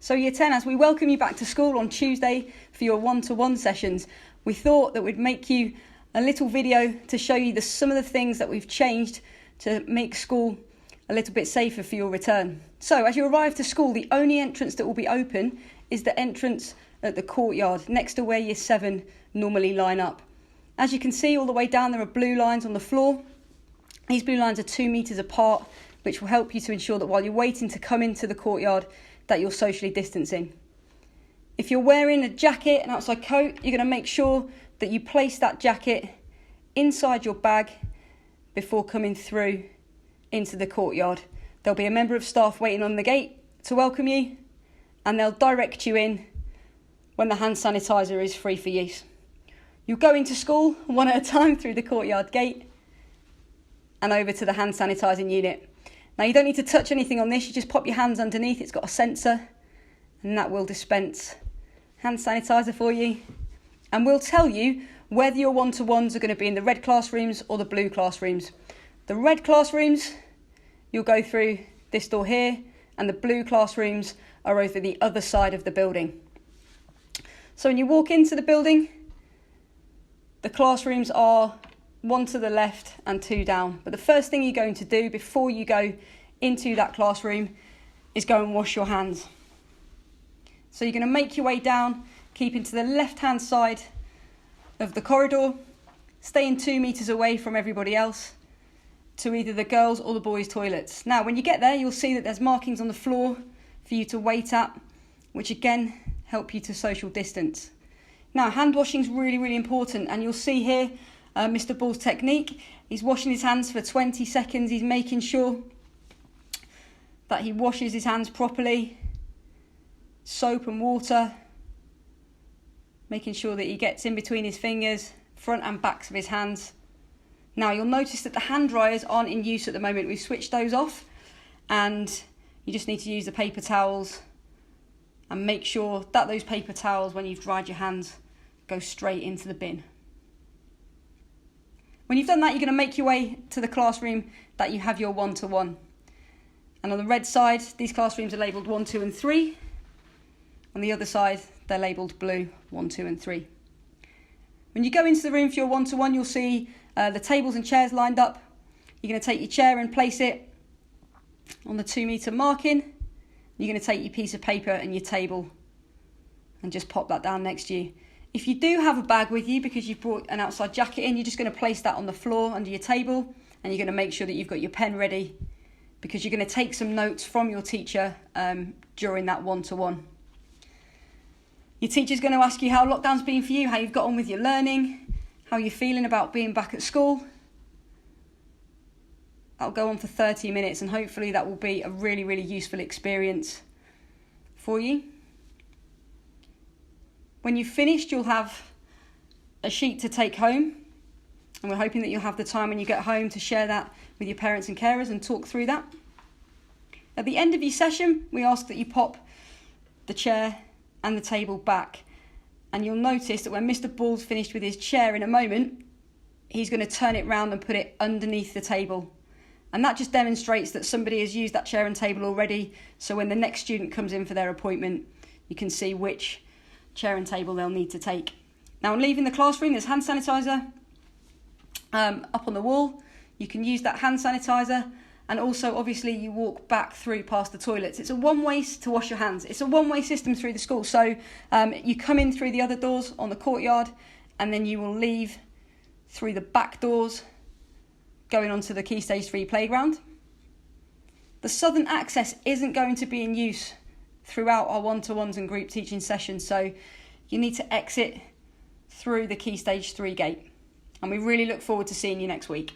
So Year 10, as we welcome you back to school on Tuesday for your one-to-one sessions, we thought that we'd make you a little video to show you some of the things that we've changed to make school a little bit safer for your return. So as you arrive to school, the only entrance that will be open is the entrance at the courtyard, next to where Year 7 normally line up. As you can see, all the way down there are blue lines on the floor. These blue lines are 2 metres apart, which will help you to ensure that while you're waiting to come into the courtyard, that you're socially distancing. If you're wearing a jacket, an outside coat, you're going to make sure that you place that jacket inside your bag before coming through into the courtyard. There'll be a member of staff waiting on the gate to welcome you, and they'll direct you in when the hand sanitizer is free for use. You'll go into school one at a time through the courtyard gate and over to the hand sanitizing unit. Now, you don't need to touch anything on this, you just pop your hands underneath, it's got a sensor, and that will dispense hand sanitizer for you. And we'll tell you whether your one-to-ones are going to be in the red classrooms or the blue classrooms. The red classrooms, you'll go through this door here, and the blue classrooms are over the other side of the building. So when you walk into the building, the classrooms are 1 to the left and 2 down. But the first thing you're going to do before you go into that classroom is go and wash your hands. So you're going to make your way down, keeping to the left-hand side of the corridor, staying 2 metres away from everybody else to either the girls' or the boys' toilets. Now, when you get there, you'll see that there's markings on the floor for you to wait at, which again help you to social distance. Now, hand washing is really, really important, and you'll see here Mr. Ball's technique. He's washing his hands for 20 seconds. He's making sure that he washes his hands properly, soap and water, making sure that he gets in between his fingers, front and backs of his hands. Now, you'll notice that the hand dryers aren't in use at the moment. We've switched those off, and you just need to use the paper towels and make sure that those paper towels, when you've dried your hands, go straight into the bin. When you've done that, you're going to make your way to the classroom that you have your one-to-one. And on the red side, these classrooms are labelled 1, 2 and 3. On the other side, they're labelled blue, 1, 2 and 3. When you go into the room for your one-to-one, you'll see the tables and chairs lined up. You're going to take your chair and place it on the 2 metre marking. You're going to take your piece of paper and your table and just pop that down next to you. If you do have a bag with you because you've brought an outside jacket in, you're just going to place that on the floor under your table, and you're going to make sure that you've got your pen ready because you're going to take some notes from your teacher during that one-to-one. Your teacher's going to ask you how lockdown's been for you, how you've got on with your learning, how you're feeling about being back at school. That'll go on for 30 minutes, and hopefully that will be a really, really useful experience for you. When you've finished, you'll have a sheet to take home, and we're hoping that you'll have the time when you get home to share that with your parents and carers and talk through that. At the end of your session, we ask that you pop the chair and the table back, and you'll notice that when Mr. Ball's finished with his chair in a moment, he's going to turn it round and put it underneath the table. And that just demonstrates that somebody has used that chair and table already, so when the next student comes in for their appointment, you can see which chair and table they'll need to take. Now, on leaving the classroom, there's hand sanitizer up on the wall. You can use that hand sanitizer, and also obviously you walk back through past the toilets. It's a one-way to wash your hands. It's a one-way system through the school. So you come in through the other doors on the courtyard, and then you will leave through the back doors going onto the Key Stage 3 playground. The southern access isn't going to be in use throughout our one-to-ones and group teaching sessions, so you need to exit through the Key Stage 3 gate. And we really look forward to seeing you next week.